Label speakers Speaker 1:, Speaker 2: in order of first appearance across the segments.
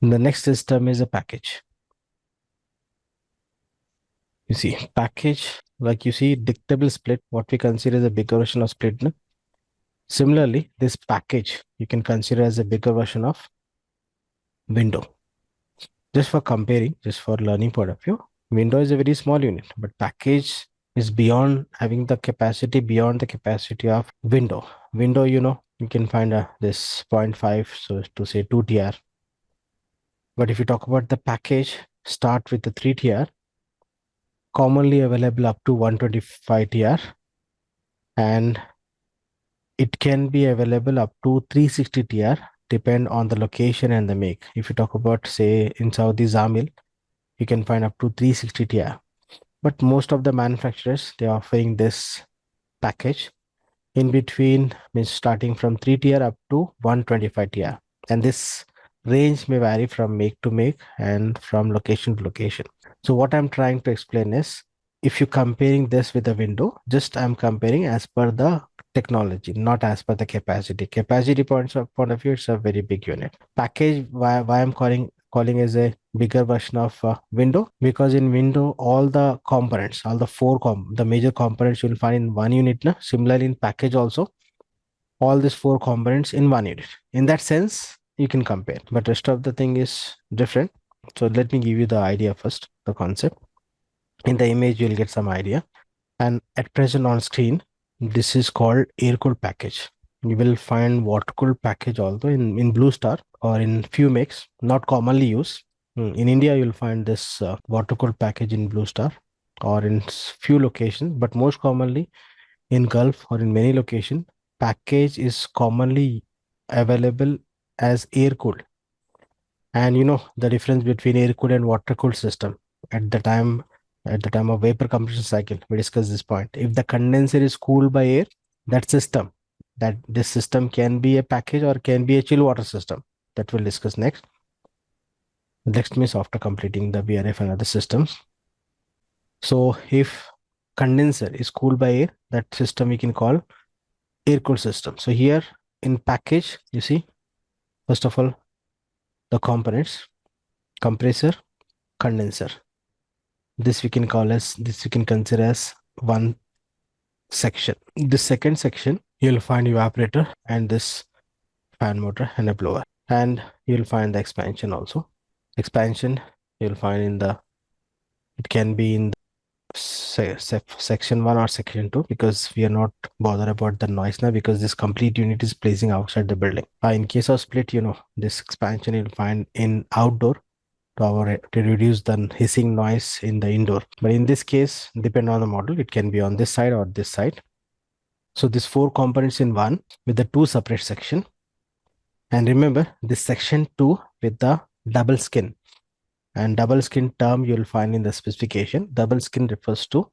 Speaker 1: The next system is a package. You see, package, like you see, dictable split, what we consider as a bigger version of split. No? Similarly, this package you can consider as a bigger version of window. Just for comparing, just for learning point of view, window is a very small unit, but package is beyond having the capacity beyond the capacity of window. Window, you can find this 0.5, so to say 2 TR. But if you talk about the package, start with the 3 TR, commonly available up to 125 TR, and it can be available up to 360 TR, depend on the location and the make. If you talk about, say, in Saudi Zamil, you can find up to 360 TR. But most of the manufacturers, they're offering this package in between, means starting from 3 TR up to 125 TR. And this range may vary from make to make and from location to location. So what I'm trying to explain is, if you're comparing this with a window, just I'm comparing as per the technology, not as per the capacity. Capacity point of view, it's a very big unit. Package, why I'm calling as a bigger version of window, because in window all the components, all the the major components you'll find in one unit. Na? Similarly in package also, all these four components in one unit. In that sense, you can compare, but rest of the thing is different. So let me give you the idea first, the concept. In the image, you'll get some idea. And at present on screen, this is called air cooled package. You will find water cooled package also in Blue Star or in few makes, not commonly used. In India, you'll find this water cooled package in Blue Star or in few locations, but most commonly in Gulf or in many locations, package is commonly available as air cooled. And the difference between air cooled and water cooled system. At the time of vapor compression cycle, we discussed this point. If the condenser is cooled by air, that this system can be a package or can be a chill water system. That we'll discuss next. Next means after completing the VRF and other systems. So if condenser is cooled by air, that system we can call air cooled system. So here in package, you see, first of all, the components: compressor, condenser. This we can consider as one section. This second section, you'll find evaporator and this fan motor and a blower. And you'll find the expansion also. Expansion, you'll find it can be in section 1 or section 2, because we are not bothered about the noise now, because this complete unit is placing outside the building. In case of split, this expansion you'll find in outdoor to reduce the hissing noise in the indoor. But in this case, depending on the model, it can be on this side or this side. So this 4 components in one with the 2 separate section. And remember this section 2 with the double skin. And double skin term you'll find in the specification. Double skin refers to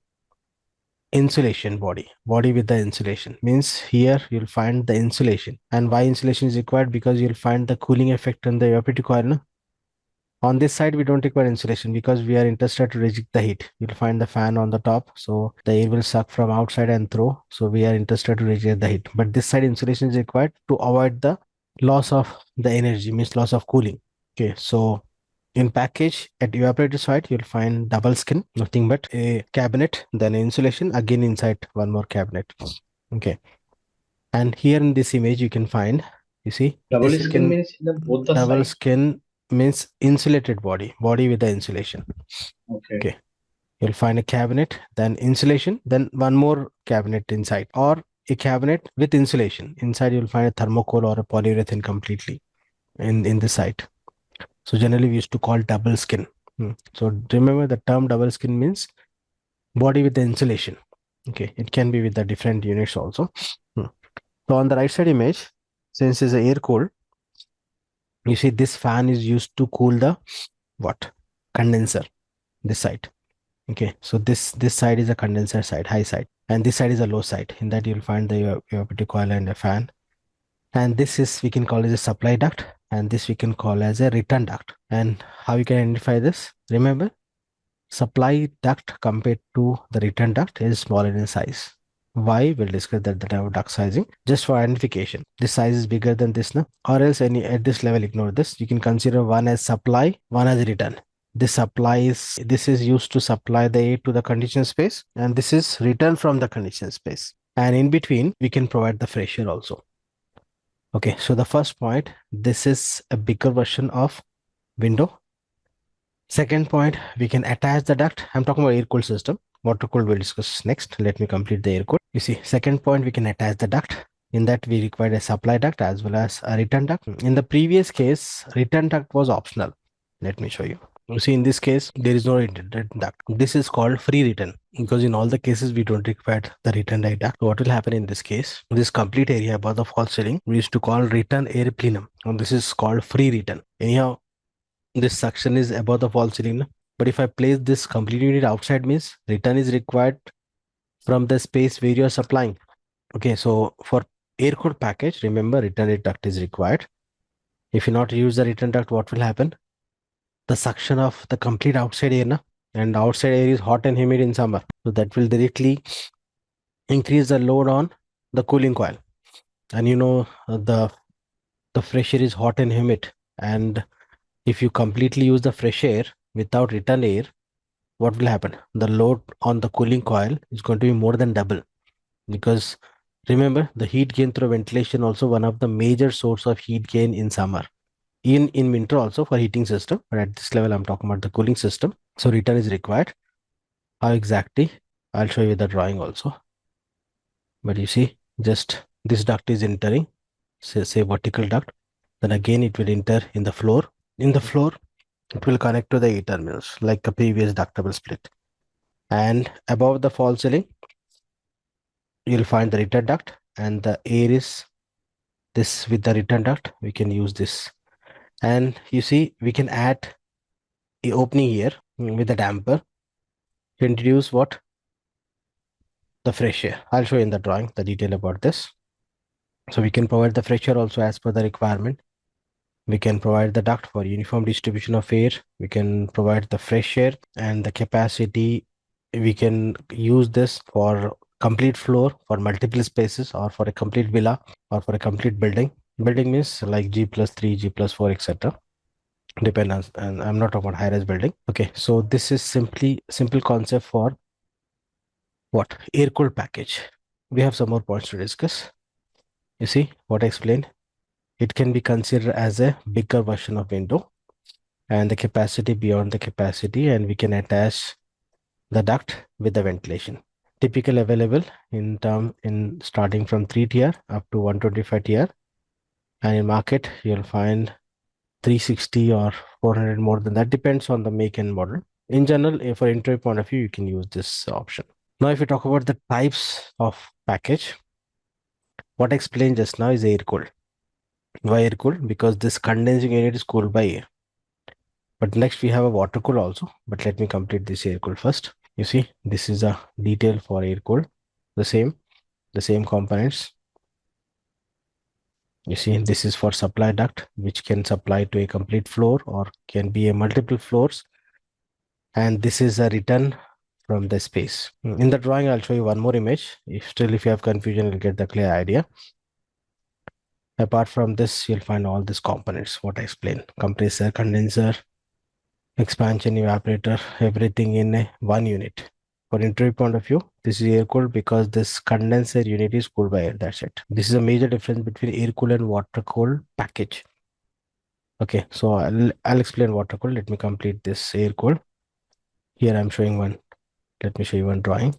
Speaker 1: insulation body with the insulation. Means here you'll find the insulation. And why insulation is required? Because you'll find the cooling effect on the evaporative coil. No? On this side, we don't require insulation because we are interested to reject the heat. You'll find the fan on the top, so the air will suck from outside and through. So we are interested to reject the heat. But this side insulation is required to avoid the loss of the energy, means loss of cooling. Okay, so in package at evaporator side, you'll find double skin, nothing but a cabinet, then insulation, again inside one more cabinet. Okay, and here in this image, you can find, you see,
Speaker 2: Double
Speaker 1: this you
Speaker 2: skin
Speaker 1: can
Speaker 2: means the both the
Speaker 1: double
Speaker 2: side.
Speaker 1: skin means insulated body with the insulation.
Speaker 2: Okay.
Speaker 1: Okay, you'll find a cabinet, then insulation, then one more cabinet inside, or a cabinet with insulation. Inside you'll find a thermocol or a polyurethane completely in the site. So generally we used to call double skin. So remember the term double skin means body with the insulation. Okay, it can be with the different units also. So on the right side image, since it's a air cooled, you see this fan is used to cool the what? Condenser, this side. Okay, so this side is a condenser side, high side, and this side is a low side. In that you'll find the evaporative coil and a fan. And this is, we can call as a supply duct, and this we can call as a return duct. And how you can identify this? Remember, supply duct compared to the return duct is smaller in size. Why? We'll discuss that at the time of duct sizing. Just for identification, this size is bigger than this now, or else any at this level, ignore this. You can consider one as supply, one as return. This is used to supply the air to the conditioner space, and this is return from the conditioner space. And in between, we can provide the fresh air also. Okay, so the first point, this is a bigger version of window. Second point, we can attach the duct. I'm talking about air-cooled system. Water-cooled we'll discuss next. Let me complete the air-cooled. You see, second point, we can attach the duct. In that, we required a supply duct as well as a return duct. In the previous case, return duct was optional. Let me show you. You see, in this case, there is no return duct. This is called free return because in all the cases, we don't require the return duct. So what will happen in this case? This complete area above the false ceiling, we used to call return air plenum. And this is called free return. Anyhow, this suction is above the false ceiling. But if I place this complete unit outside, means return is required from the space where you are supplying. Okay, so for air cooled package, remember return air duct is required. If you not use the return duct, what will happen? The suction of the complete outside air, na? And outside air is hot and humid in summer. So that will directly increase the load on the cooling coil. And you know, the fresh air is hot and humid. And if you completely use the fresh air without return air, what will happen? The load on the cooling coil is going to be more than double, because remember, the heat gain through ventilation also one of the major source of heat gain in summer. In winter also for heating system, but at this level I'm talking about the cooling system. So return is required. How exactly? I'll show you the drawing also. But you see, just this duct is entering, say vertical duct. Then again it will enter in the floor. In the floor, it will connect to the A terminals like a previous ductable split. And above the false ceiling, you'll find the return duct, and the air is this. With the return duct, we can use this. And you see, we can add a opening here with a damper to introduce what? The fresh air. I'll show you in the drawing the detail about this. So we can provide the fresh air also as per the requirement. We can provide the duct for uniform distribution of air. We can provide the fresh air and the capacity. We can use this for complete floor, for multiple spaces, or for a complete villa, or for a complete building. Building means like G+3, G+4, etc. Depend on, and I'm not talking about high-rise building. Okay, so this is simple concept for what? Air-cooled package. We have some more points to discuss. You see what I explained? It can be considered as a bigger version of window, and the capacity beyond the capacity, and we can attach the duct with the ventilation. Typical available in starting from 3 tier up to 125 tier, and in market you'll find 360 or 400, more than that, depends on the make and model. In general, for entry point of view, you can use this option. Now if you talk about the types of package, what I explained just now is air cooled. Why air cooled? Because this condensing unit is cooled by air. But next we have a water cool also, but let me complete this air cool first. You see, this is a detail for air cool, the same components. You see, this is for supply duct, which can supply to a complete floor or can be a multiple floors. And this is a return from the space. In the drawing, I'll show you one more image. If you have confusion, you'll get the clear idea. Apart from this, you'll find all these components, what I explained: compressor, condenser, expansion, evaporator, everything in one unit. For entry point of view, this is air cooled because this condenser unit is cooled by air. That's it. This is a major difference between air cooled and water cooled package. Okay, so I'll explain water cooled. Let me complete this air cooled. Here I'm showing one. Let me show you one drawing.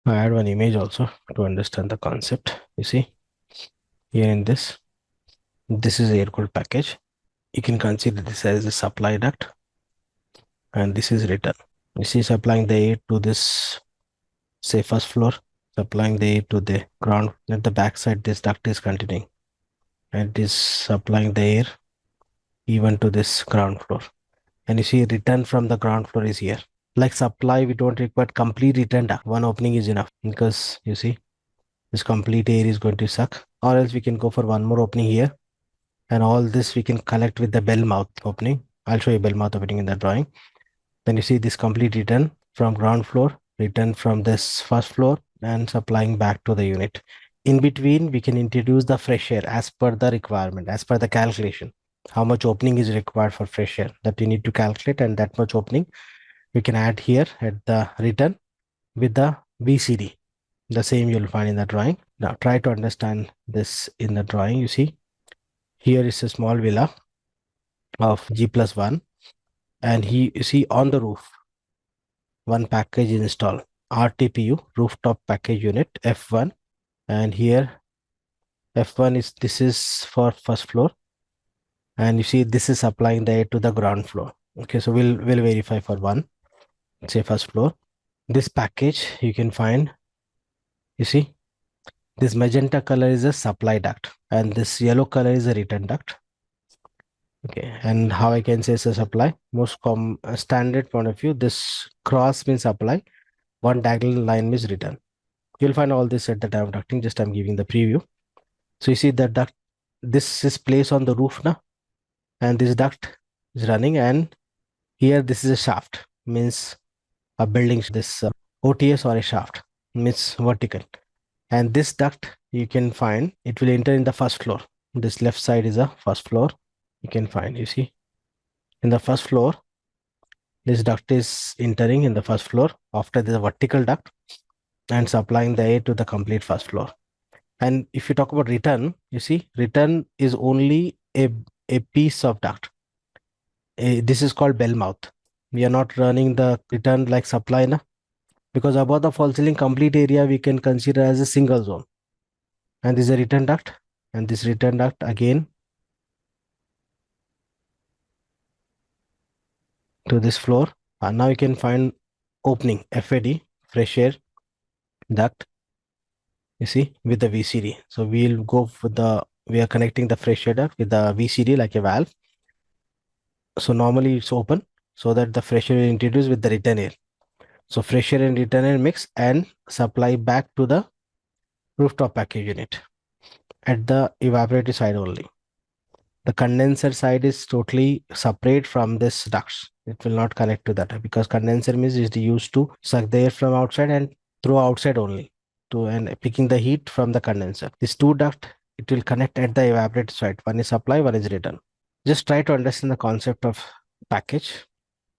Speaker 1: I add one image also to understand the concept. You see, here in this is air cooled package. You can consider this as a supply duct, and this is return. You see, supplying the air to this, say, first floor, supplying the air to the ground. At the back side, this duct is continuing, and it is supplying the air even to this ground floor. And you see return from the ground floor is here. Like supply, we don't require complete return duct. One opening is enough because you see this complete air is going to suck. Or else we can go for one more opening here. And all this we can collect with the bell mouth opening. I'll show you bell mouth opening in the drawing. Then you see this complete return from ground floor, return from this first floor and supplying back to the unit. In between, we can introduce the fresh air as per the requirement, as per the calculation. How much opening is required for fresh air that you need to calculate, and that much opening we can add here at the return with the VCD. The same you'll find in the drawing. Now try to understand this in the drawing. You see, here is a small villa of G+1, and you see on the roof, one package is installed. RTPU, rooftop package unit, F1. And here F1 is, this is for first floor. And you see this is supplying the air to the ground floor. Okay, so we'll verify for one, say first floor. This package you can find, you see, this magenta color is a supply duct and this yellow color is a return duct. Okay, and how I can say it's a supply, most standard point of view, this cross means supply, one diagonal line means return. You'll find all this at the time of ducting, just I'm giving the preview. So you see the duct, this is placed on the roof now, and this duct is running, and here this is a shaft, means a building, this OTS or a shaft means vertical. And this duct you can find, it will enter in the first floor. This left side is a first floor. You can find, you see, in the first floor, this duct is entering in the first floor after the vertical duct and supplying the air to the complete first floor. And if you talk about return, you see, return is only a piece of duct. This is called bell mouth. We are not running the return like supply na, because above the false ceiling complete area we can consider as a single zone. And this is a return duct, and this return duct again to this floor. And now you can find opening FAD, fresh air duct, you see, with the VCD. So we'll go for we are connecting the fresh air duct with the VCD like a valve. So normally it's open so that the fresh air is introduced with the return air. So fresh air and return air mix and supply back to the rooftop package unit at the evaporator side only. The condenser side is totally separate from this ducts. It will not connect to that because condenser means is used to suck the air from outside and throw outside only to and picking the heat from the condenser. This two duct, it will connect at the evaporator side. One is supply, one is return. Just try to understand the concept of package.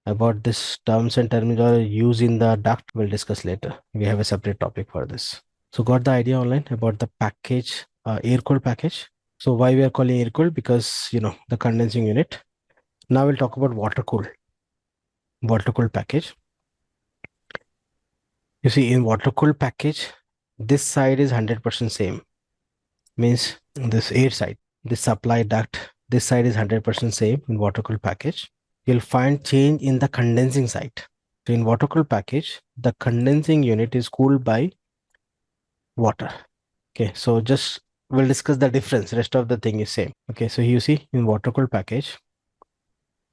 Speaker 1: About this terms and terminology used in the duct, we'll discuss later. We have a separate topic for this. So got the idea online about the package, air cooled package. So why we are calling air cooled? Because the condensing unit. Now we'll talk about water cooled package. You see, in water cooled package, this side is 100% same. Means this air side, this supply duct, this side is 100% same in water cooled package. You'll find change in the condensing side. So in water cooled package, the condensing unit is cooled by water. Okay, so just we'll discuss the difference. Rest of the thing is same. Okay, so you see in water cooled package,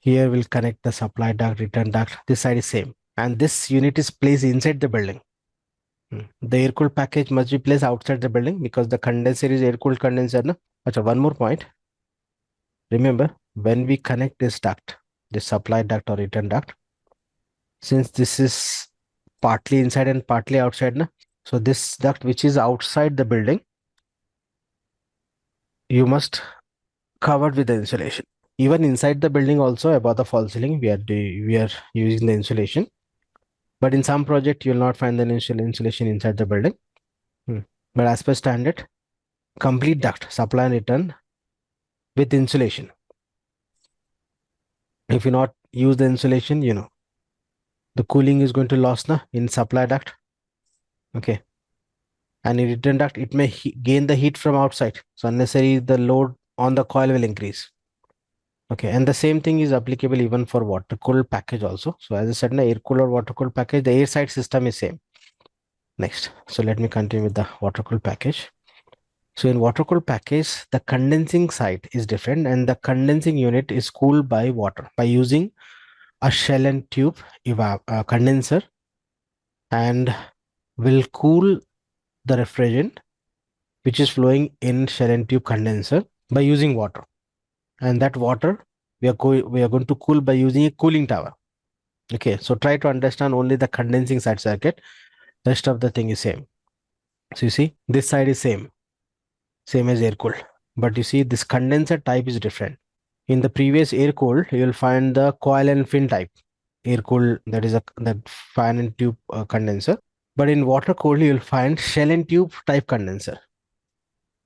Speaker 1: here we'll connect the supply duct, return duct. This side is same, and this unit is placed inside the building. The air cooled package must be placed outside the building because the condenser is air cooled condenser. No? Achha, one more point. Remember, when we connect this duct, this supply duct or return duct, since this is partly inside and partly outside, na? So this duct which is outside the building, you must cover with the insulation. Even inside the building also above the false ceiling, we are using the insulation. But in some project, you will not find the insulation inside the building. But as per standard, complete duct, supply and return with insulation. If you not use the insulation, the cooling is going to lose na, in supply duct. Okay. And in return duct, it may gain the heat from outside. So unnecessary, the load on the coil will increase. Okay, and the same thing is applicable even for water cooled package also. So as I said, air cooled or water cooled package, the air side system is same. Next, so let me continue with the water cooled package. So in water cooled package, the condensing side is different, and the condensing unit is cooled by water by using a shell and tube condenser and will cool the refrigerant which is flowing in shell and tube condenser by using water. And that water we are going to cool by using a cooling tower. Okay, so try to understand only the condensing side circuit. Rest of the thing is same. So you see, this side is same as air cooled. But you see, this condenser type is different. In the previous air cooled, you will find the coil and fin type. Air cooled, that is that fan and tube condenser. But in water cooled, you will find shell and tube type condenser.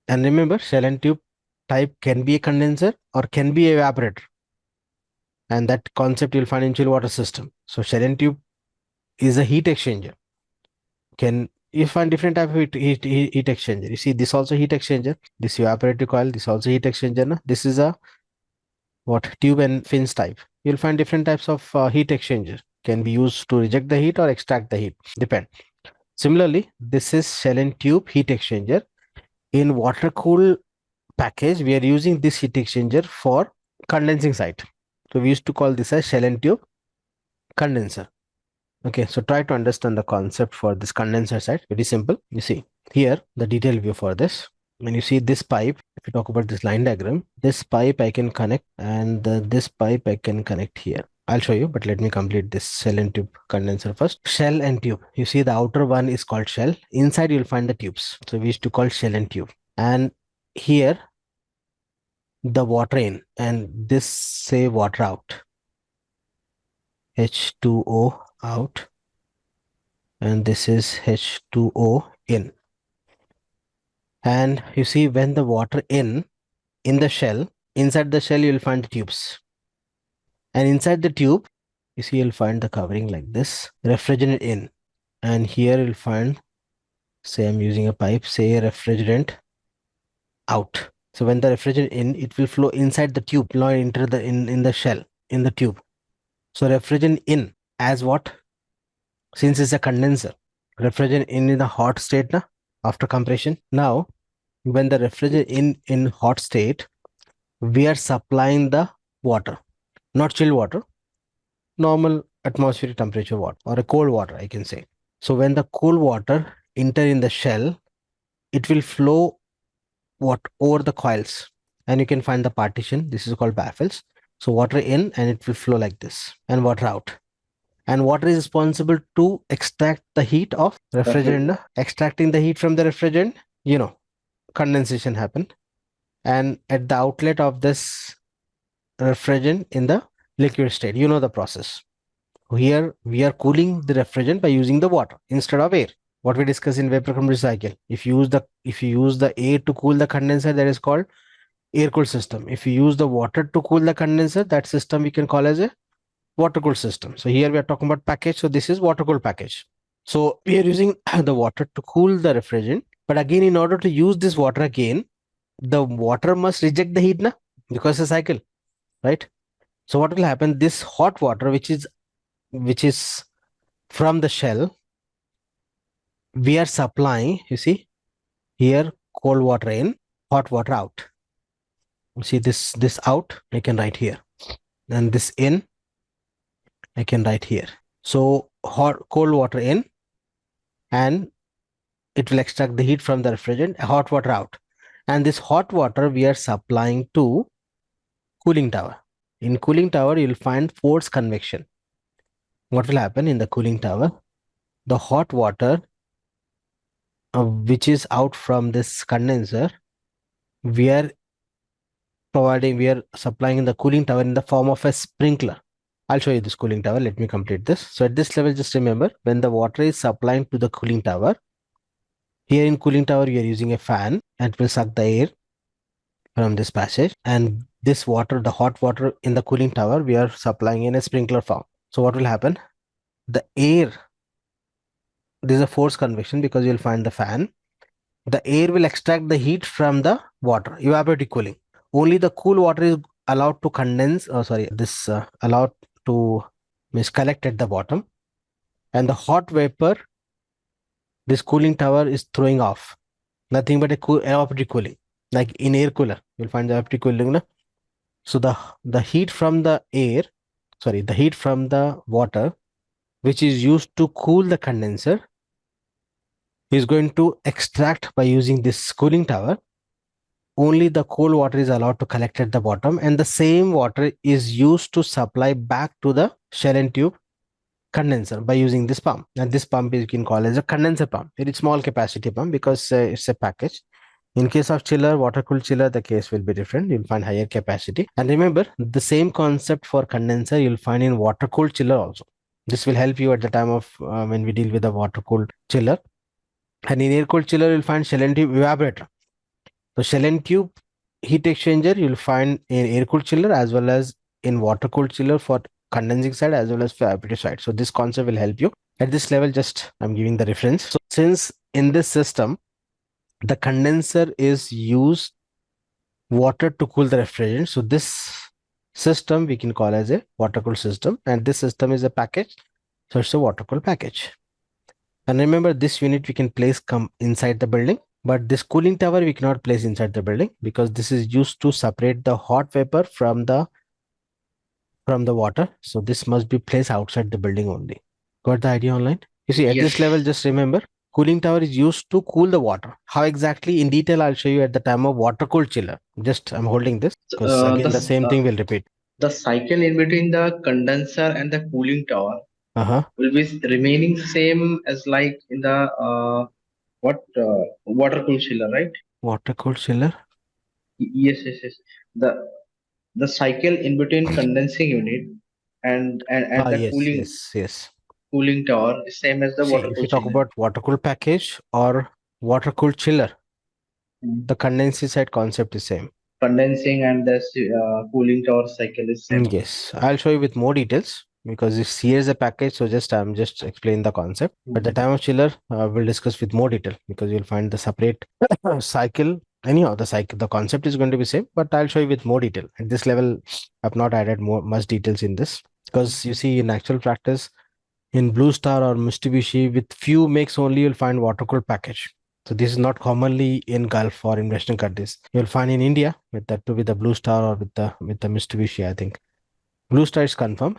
Speaker 1: And remember, shell and tube type can be a condenser or can be a evaporator. And that concept you'll find in chill water system. So shell and tube is a heat exchanger. You find different type of heat exchanger. You see, this also heat exchanger. This evaporator coil. This also heat exchanger. Na? This is a what tube and fins type. You'll find different types of heat exchanger. Can be used to reject the heat or extract the heat. Depend. Similarly, this is shell and tube heat exchanger. In water cool package, we are using this heat exchanger for condensing side. So we used to call this as shell and tube condenser. Okay, so try to understand the concept for this condenser side. Very simple. You see here the detailed view for this. When you see this pipe, if you talk about this line diagram, this pipe I can connect and this pipe I can connect here. I'll show you, but let me complete this shell and tube condenser first. Shell and tube. You see the outer one is called shell. Inside you'll find the tubes. So we used to call shell and tube. And here the water in and this say water out. H2O out and this is H2O in. And you see when the water in the shell, inside the shell you'll find the tubes. And inside the tube, you see you'll find the covering like this, refrigerant in. And here you'll find, say I'm using a pipe, say refrigerant out. So when the refrigerant in, it will flow inside the tube, not enter the in the shell, in the tube. So refrigerant in as what? Since it's a condenser, refrigerant in the hot state na, after compression. Now, when the refrigerant in hot state, we are supplying the water, not chilled water, normal atmospheric temperature water or a cold water, I can say. So when the cool water enter in the shell, it will flow over the coils, and you can find the partition. This is called baffles. So water in and it will flow like this, and water out. And water is responsible to extract the heat of refrigerant. Extracting the heat from the refrigerant, condensation happened. And at the outlet of this refrigerant in the liquid state, the process. Here we are cooling the refrigerant by using the water instead of air. What we discussed in vapor compressor cycle. If you use the air to cool the condenser, that is called air cooled system. If you use the water to cool the condenser, that system we can call as a water cooled system. So here we are talking about package. So this is water cooled package. So we are using the water to cool the refrigerant. But again, in order to use this water again, the water must reject the heat, na? Because it's a cycle, right? So what will happen? This hot water, which is from the shell, we are supplying. You see here, cold water in, hot water out. You see this out, I can write here, and this in, I can write here. So cold water in, and it will extract the heat from the refrigerant. Hot water out, and this hot water we are supplying to cooling tower. In cooling tower, you'll find forced convection. What will happen in the cooling tower? The hot water which is out from this condenser, we are supplying in the cooling tower in the form of a sprinkler. I'll show you this cooling tower. Let me complete this. So at this level, just remember, when the water is supplying to the cooling tower, here in cooling tower, we are using a fan and it will suck the air from this passage. And this water, the hot water in the cooling tower, we are supplying in a sprinkler form. So what will happen? The air, this is a forced convection because you'll find the fan. The air will extract the heat from the water, evaporative cooling. Only the cool water is allowed to condense, allowed to collect at the bottom. And the hot vapor, this cooling tower is throwing off. Nothing but evaporative cooling. Like in air cooler, you'll find the evaporative cooling. Na? So the heat from the air the heat from the water, which is used to cool the condenser, is going to extract by using this cooling tower. Only the cold water is allowed to collect at the bottom, and the same water is used to supply back to the shell and tube condenser by using this pump. And this pump is, you can call as a condenser pump. Very small capacity pump because it's a package. In case of chiller, water cooled chiller, the case will be different. You'll find higher capacity. And remember, the same concept for condenser you'll find in water cooled chiller also. This will help you at the time of when we deal with the water cooled chiller. And in air cooled chiller, you'll find shell and tube evaporator. So shell and tube heat exchanger you'll find in air cooled chiller as well as in water cooled chiller for condensing side as well as for evaporative side. So this concept will help you. At this level, just I'm giving the reference. So since in this system, the condenser is used water to cool the refrigerant. So this system we can call as a water cooled system, and this system is a package. So it's a water cooled package. And remember, this unit we can place come inside the building, but this cooling tower we cannot place inside the building because this is used to separate the hot vapor from the water. So this must be placed outside the building only. Got the idea online? You see, at this level, just remember, cooling tower is used to cool the water. How exactly in detail I'll show you at the time of water cooled chiller. Just I'm holding this because again the same thing will repeat.
Speaker 2: The cycle in between the condenser and the cooling tower will be remaining same as like in the water cooled chiller, right?
Speaker 1: Water cooled chiller.
Speaker 2: Yes. The cycle in between condensing unit and the
Speaker 1: Yes.
Speaker 2: cooling tower is same as the
Speaker 1: See,
Speaker 2: water
Speaker 1: if you
Speaker 2: cooled
Speaker 1: talk
Speaker 2: chiller.
Speaker 1: about water cooled package or water cooled chiller,
Speaker 2: Mm.
Speaker 1: the condensing side concept is same.
Speaker 2: Condensing and the cooling tower cycle is same.
Speaker 1: Yes, I'll show you with more details because it's here is a package. So I'm just explain the concept. At the time of chiller, we'll discuss with more detail because you'll find the separate cycle. Anyhow, the concept is going to be same, but I'll show you with more detail. At this level, I've not added much details in this because you see in actual practice in Blue Star or Mitsubishi with few makes only you'll find water cooled package. So this is not commonly in Gulf or in Western countries. You'll find in India with that to with the Blue Star or with the Mitsubishi, I think. Blue Star is confirmed.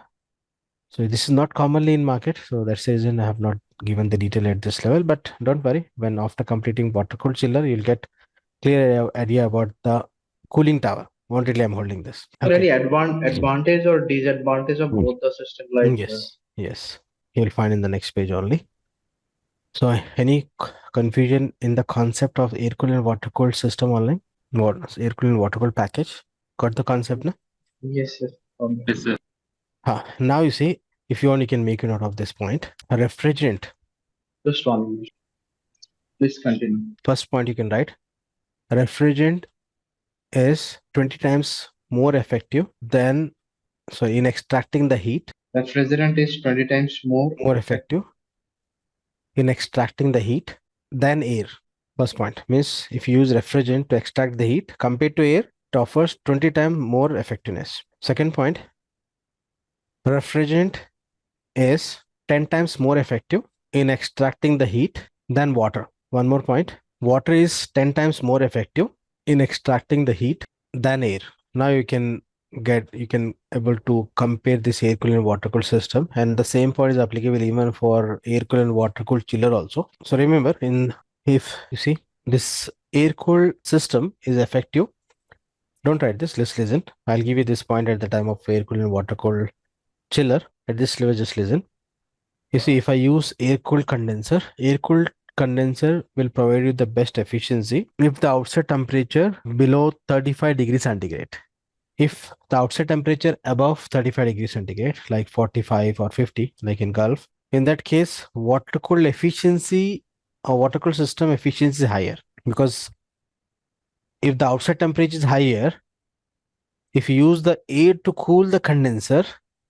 Speaker 1: So this is not commonly in market. So that's the reason I have not given the detail at this level. But don't worry, when after completing water cooled chiller, you'll get clear idea about the cooling tower. Only I'm holding this.
Speaker 2: Or any advantage or disadvantage of both the system, like
Speaker 1: Yes. You'll find in the next page only. So any confusion in the concept of air cooled and water cooled system online? What air cooled and water cooled package? Got the concept now?
Speaker 2: yes.
Speaker 3: Yes, sir.
Speaker 1: Now you see, if you want, you can make a note of this point. A refrigerant.
Speaker 2: Just 1 minute. Please continue.
Speaker 1: First point you can write. A refrigerant is 20 times more effective than, so in extracting the heat.
Speaker 2: Refrigerant is 20 times more
Speaker 1: effective in extracting the heat than air. First point means if you use refrigerant to extract the heat compared to air, it offers 20 times more effectiveness. Second point, refrigerant is 10 times more effective in extracting the heat than water. One more point, water is 10 times more effective in extracting the heat than air. Now you can able to compare this air cooled and water cooled system, and the same point is applicable even for air cooled and water cooled chiller also. So remember, if you see this air cooled system is effective, don't write this, let's listen. I'll give you this point at the time of air cooled and water cooled chiller. At this level, just listen. You see, if I use air cooled condenser will provide you the best efficiency if the outside temperature below 35 degrees centigrade. If the outside temperature above 35 degrees centigrade, like 45 or 50, like in Gulf, in that case, water cooled efficiency or water cooled system efficiency is higher, because if the outside temperature is higher, if you use the air to cool the condenser,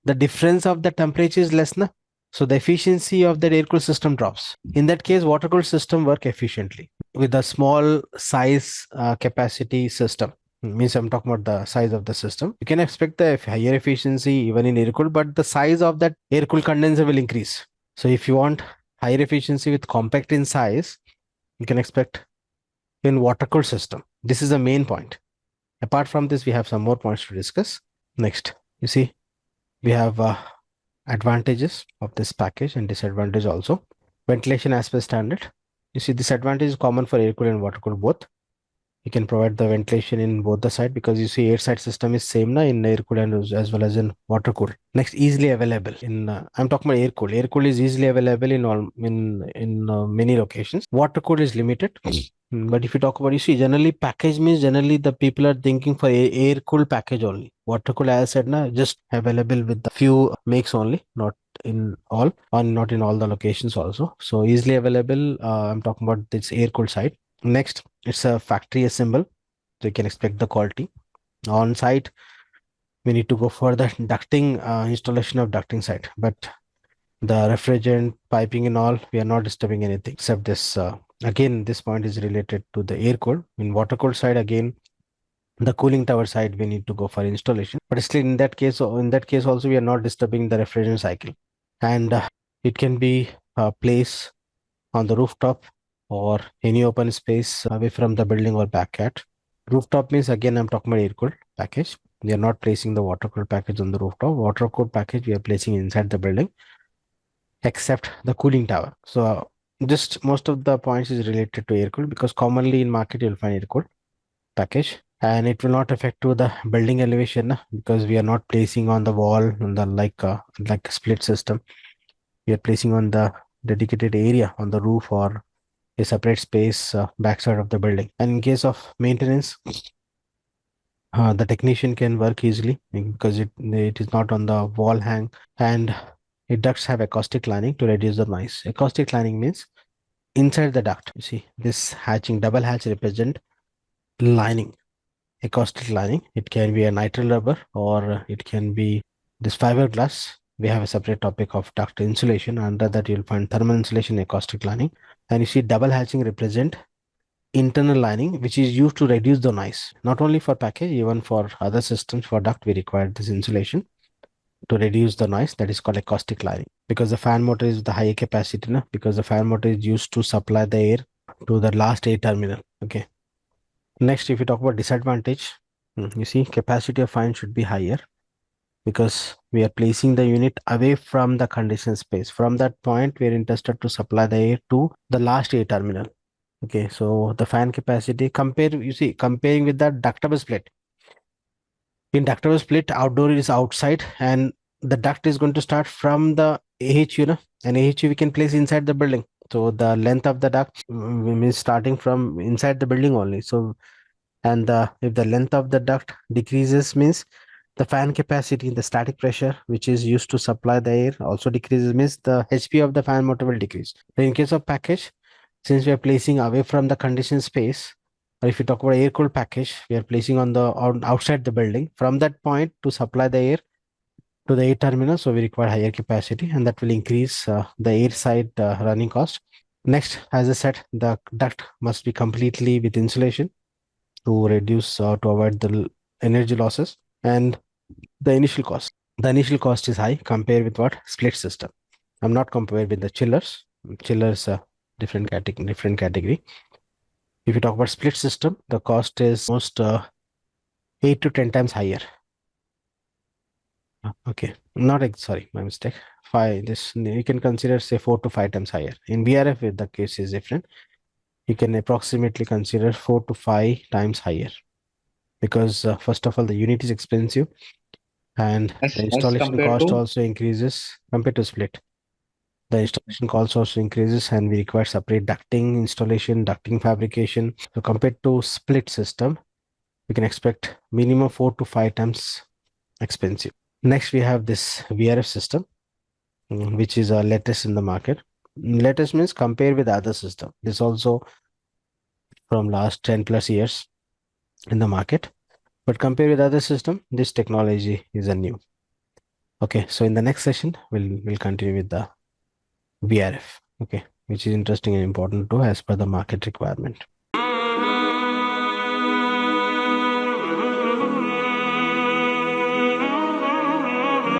Speaker 1: the difference of the temperature is less, na? So the efficiency of that air cooled system drops. In that case, water cooled system work efficiently with a small size capacity system. Means I'm talking about the size of the system. You can expect the higher efficiency even in air cooled, but the size of that air cooled condenser will increase. So if you want higher efficiency with compact in size, you can expect in water cooled system. This is the main point. Apart from this, we have some more points to discuss. Next, you see, We have advantages of this package and disadvantage also. Ventilation as per standard. You see, this advantage is common for air cooled and water cooled both. You can provide the ventilation in both the side, because you see air side system is same na in air cooled and as well as in water cooled. Next, easily available in I'm talking about air cooled. Air cooled is easily available in all in many locations. Water cooled is limited. But if you talk about, you see, generally package means generally the people are thinking for air cooled package only. Water cooled, as I said, na, just available with the few makes only, not in all, or not in all the locations also. So easily available. I'm talking about this air cooled side. Next, it's a factory assemble, so you can expect the quality. On site, we need to go for the ducting, installation of ducting side, but the refrigerant piping and all, we are not disturbing anything except this. Again, this point is related to the air cooled. In water cooled side, again, the cooling tower side, we need to go for installation. But still, in that case also, we are not disturbing the refrigerant cycle, and it can be placed on the rooftop or any open space away from the building or backyard. Rooftop means, again, I'm talking about air cooled package. We are not placing the water cooled package on the rooftop. Water cooled package we are placing inside the building, except the cooling tower. So just most of the points is related to air cooled, because commonly in market you'll find air cooled package, and it will not affect to the building elevation, because we are not placing on the wall on the like a split system. We are placing on the dedicated area on the roof or a separate space backside of the building. And in case of maintenance, the technician can work easily, because it is not on the wall hang, and it ducts have acoustic lining to reduce the noise. Acoustic lining means inside the duct. You see this hatching, double hatch represent lining, acoustic lining. It can be a nitrile rubber or it can be this fiberglass. We have a separate topic of duct insulation. Under that you'll find thermal insulation, acoustic lining. And you see double hatching represent internal lining, which is used to reduce the noise. Not only for package, even for other systems for duct, we require this insulation to reduce the noise. That is called acoustic lining. Because the fan motor is the higher capacity, na? Because the fan motor is used to supply the air to the last air terminal. Okay. Next, if you talk about disadvantage, you see capacity of fan should be higher, because we are placing the unit away from the condition space. From that point, we are interested to supply the air to the last air terminal. Okay, so the fan capacity comparing with the ductable split. In ductable split, outdoor is outside, and the duct is going to start from the AHU, and AHU we can place inside the building. So the length of the duct means starting from inside the building only. So, and if the length of the duct decreases, means the fan capacity, the static pressure which is used to supply the air also decreases, means the HP of the fan motor will decrease. So in case of package, since we are placing away from the conditioned space, or if you talk about air cooled package, we are placing on the outside the building. From that point to supply the air to the air terminal, so we require higher capacity, and that will increase the air side running cost. Next, as I said, the duct must be completely with insulation to reduce to avoid the energy losses. And the initial cost. The initial cost is high compared with what? Split system. I'm not compared with the chillers. Chillers different category. Different category. If you talk about split system, the cost is almost 8 to 10 times higher. Okay, not sorry, my mistake. Five. This you can consider say 4 to 5 times higher. In VRF, the case is different. You can approximately consider 4 to 5 times higher, because first of all, the unit is expensive, and the
Speaker 2: As
Speaker 1: installation
Speaker 2: compared
Speaker 1: cost
Speaker 2: to
Speaker 1: also increases compared to split. The installation cost also increases, and we require separate ducting installation, ducting fabrication. So compared to split system, we can expect minimum 4 to 5 times expensive. Next, we have this VRF system, which is latest in the market. Latest means compare with other system. This also from last 10 plus years in the market. But compare with other system, this technology is a new. Okay, so in the next session, we'll continue with the VRF. Okay, which is interesting and important too as per the market requirement.